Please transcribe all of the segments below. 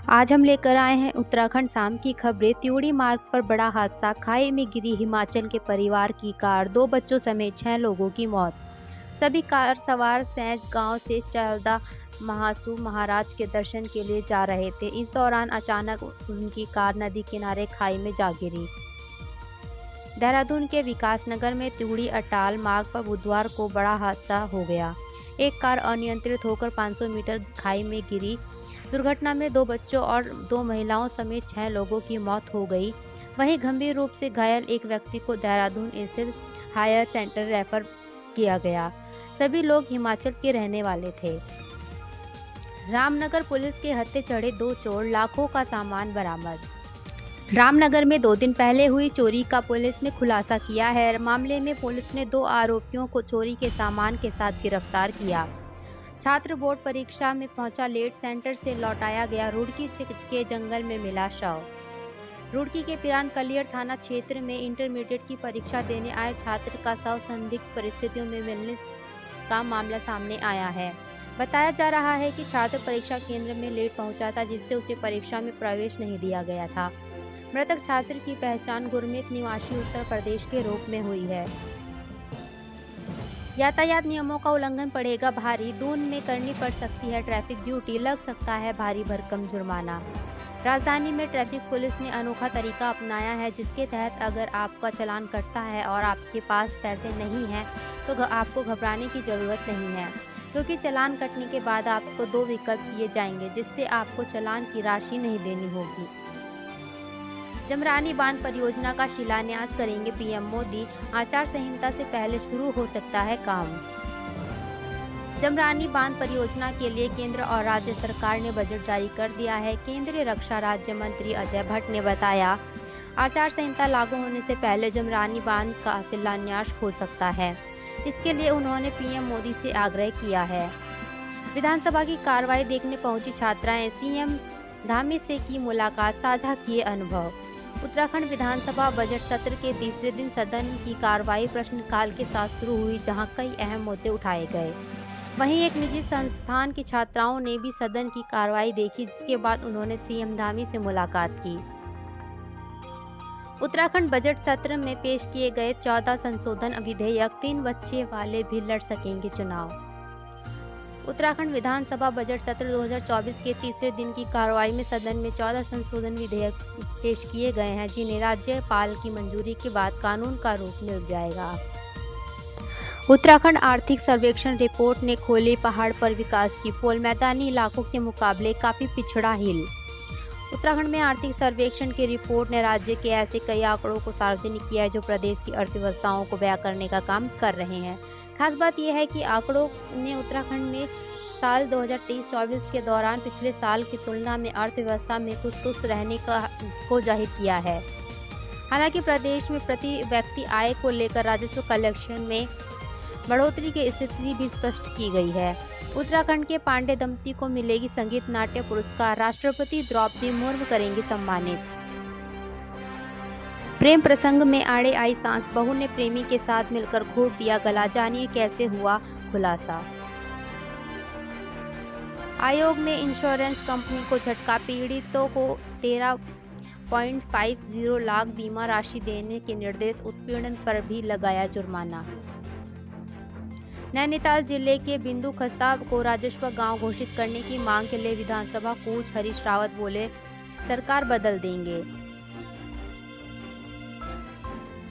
आज हम लेकर आए हैं उत्तराखंड शाम की खबरें। त्यूड़ी मार्ग पर बड़ा हादसा, खाई में गिरी हिमाचल के परिवार की कार, 2 बच्चों समेत 6 लोगों की मौत। सभी कार सवार सैंज गांव से चारदा महासू महाराज के दर्शन के लिए जा रहे थे। इस दौरान अचानक उनकी कार नदी किनारे खाई में जा गिरी। देहरादून के विकासनगर में त्यूड़ी अटाल मार्ग पर बुधवार को बड़ा हादसा हो गया। एक कार अनियंत्रित होकर 500 मीटर खाई में गिरी। दुर्घटना में 2 बच्चों और 2 महिलाओं समेत 6 लोगों की मौत हो गई। वहीं गंभीर रूप से घायल एक व्यक्ति को देहरादून स्थित हायर सेंटर रेफर किया गया। सभी लोग हिमाचल के रहने वाले थे। रामनगर पुलिस के हत्थे चढ़े 2 चोर, लाखों का सामान बरामद। रामनगर में 2 दिन पहले हुई चोरी का पुलिस ने खुलासा किया है। मामले में पुलिस ने 2 आरोपियों को चोरी के सामान के साथ गिरफ्तार किया। छात्र बोर्ड परीक्षा में पहुंचा लेट, सेंटर से लौटाया गया। रुड़की के जंगल में मिला शव। रुड़की के पिरान कलियर थाना क्षेत्र में इंटरमीडिएट की परीक्षा देने आए छात्र का शव संदिग्ध परिस्थितियों में मिलने का मामला सामने आया है। बताया जा रहा है कि छात्र परीक्षा केंद्र में लेट पहुंचा था, जिससे उसे परीक्षा में प्रवेश नहीं दिया गया था। मृतक छात्र की पहचान गुरमीत निवासी उत्तर प्रदेश के रूप में हुई है। यातायात नियमों का उल्लंघन पड़ेगा भारी, दून में करनी पड़ सकती है ट्रैफिक ड्यूटी, लग सकता है भारी भरकम जुर्माना। राजधानी में ट्रैफिक पुलिस ने अनोखा तरीका अपनाया है, जिसके तहत अगर आपका चालान कटता है और आपके पास पैसे नहीं हैं तो आपको घबराने की ज़रूरत नहीं है, क्योंकि चालान कटने के बाद आपको 2 विकल्प दिए जाएंगे, जिससे आपको चालान की राशि नहीं देनी होगी। जमरानी बांध परियोजना का शिलान्यास करेंगे पीएम मोदी, आचार संहिता से पहले शुरू हो सकता है काम। जमरानी बांध परियोजना के लिए केंद्र और राज्य सरकार ने बजट जारी कर दिया है। केंद्रीय रक्षा राज्य मंत्री अजय भट्ट ने बताया, आचार संहिता लागू होने से पहले जमरानी बांध का शिलान्यास हो सकता है। इसके लिए उन्होंने पीएम मोदी से आग्रह किया है। विधानसभा की कार्रवाई देखने पहुंची छात्राएं, सीएम धामी से की मुलाकात, साझा किए अनुभव। उत्तराखंड विधानसभा बजट सत्र के तीसरे दिन सदन की कार्रवाई प्रश्नकाल के साथ शुरू हुई, जहां कई अहम मुद्दे उठाए गए। वहीं एक निजी संस्थान की छात्राओं ने भी सदन की कार्रवाई देखी, जिसके बाद उन्होंने सीएम धामी से मुलाकात की। उत्तराखंड बजट सत्र में पेश किए गए 14 संशोधन विधेयक, 3 बच्चे वाले भी लड़ सकेंगे चुनाव। उत्तराखंड विधानसभा बजट सत्र 2024 के तीसरे दिन की कार्रवाई में सदन में 14 संशोधन विधेयक पेश किए गए हैं, जिन्हें राज्यपाल की मंजूरी के बाद कानून का रूप मिल जाएगा। उत्तराखंड आर्थिक सर्वेक्षण रिपोर्ट ने खोली पहाड़ पर विकास की पोल, मैदानी इलाकों के मुकाबले काफी पिछड़ा हिल। उत्तराखंड में आर्थिक सर्वेक्षण की रिपोर्ट ने राज्य के ऐसे कई आंकड़ों को सार्वजनिक किया है जो प्रदेश की अर्थव्यवस्थाओं को बयां करने का काम कर रहे हैं। खास बात यह है कि आंकड़ों ने उत्तराखंड में साल 2023-24 के दौरान पिछले साल की तुलना में अर्थव्यवस्था में कुछ सुस्त रहने को जाहिर किया है। हालांकि प्रदेश में प्रति व्यक्ति आय को लेकर राजस्व कलेक्शन में बढ़ोतरी की स्थिति भी स्पष्ट की गई है। उत्तराखंड के पांडे दंपति को मिलेगी संगीत नाट्य पुरस्कार, राष्ट्रपति द्रौपदी मुर्मू करेंगी सम्मानित। प्रेम प्रसंग में आड़े आई सांस, बहू ने प्रेमी के साथ मिलकर घोट दिया गला, जानिए कैसे हुआ खुलासा। आयोग में इंश्योरेंस कंपनी को झटका, पीड़ितों को 13.50 लाख बीमा राशि देने के निर्देश, उत्पीड़न पर भी लगाया जुर्माना। नैनीताल जिले के बिंदु खस्ता को राजस्व गांव घोषित करने की मांग के लिए विधानसभा कूच, हरीश रावत बोले सरकार बदल देंगे।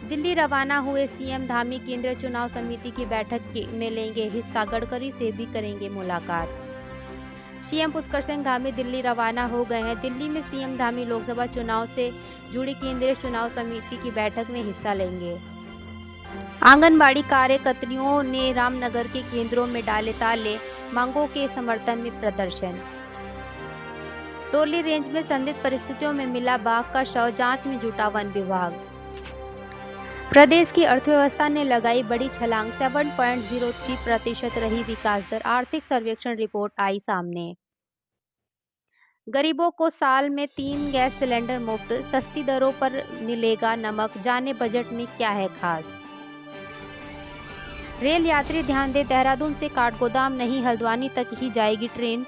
दिल्ली रवाना हुए सीएम धामी केंद्रीय चुनाव समिति की बैठक में लेंगे हिस्सा, गडकरी से भी करेंगे मुलाकात। सीएम पुष्कर सिंह धामी दिल्ली रवाना हो गए हैं। दिल्ली में सीएम धामी लोकसभा चुनाव से जुड़ी केंद्रीय चुनाव समिति की बैठक में हिस्सा लेंगे। आंगनबाड़ी कार्यकर्तियों ने रामनगर के केंद्रों में डाले ताले, मांगों के समर्थन में प्रदर्शन। टोली रेंज में संदिग्ध परिस्थितियों में मिला बाघ का शव, जांच में जुटा वन विभाग। प्रदेश की अर्थव्यवस्था ने लगाई बड़ी छलांग, 7.03% रही विकास दर, आर्थिक सर्वेक्षण रिपोर्ट आई सामने। गरीबों को साल में 3 गैस सिलेंडर मुफ्त, सस्ती दरों पर मिलेगा नमक, जाने बजट में क्या है खास। रेल यात्री ध्यान दें, देहरादून से काठगोदाम नहीं हल्द्वानी तक ही जाएगी ट्रेन।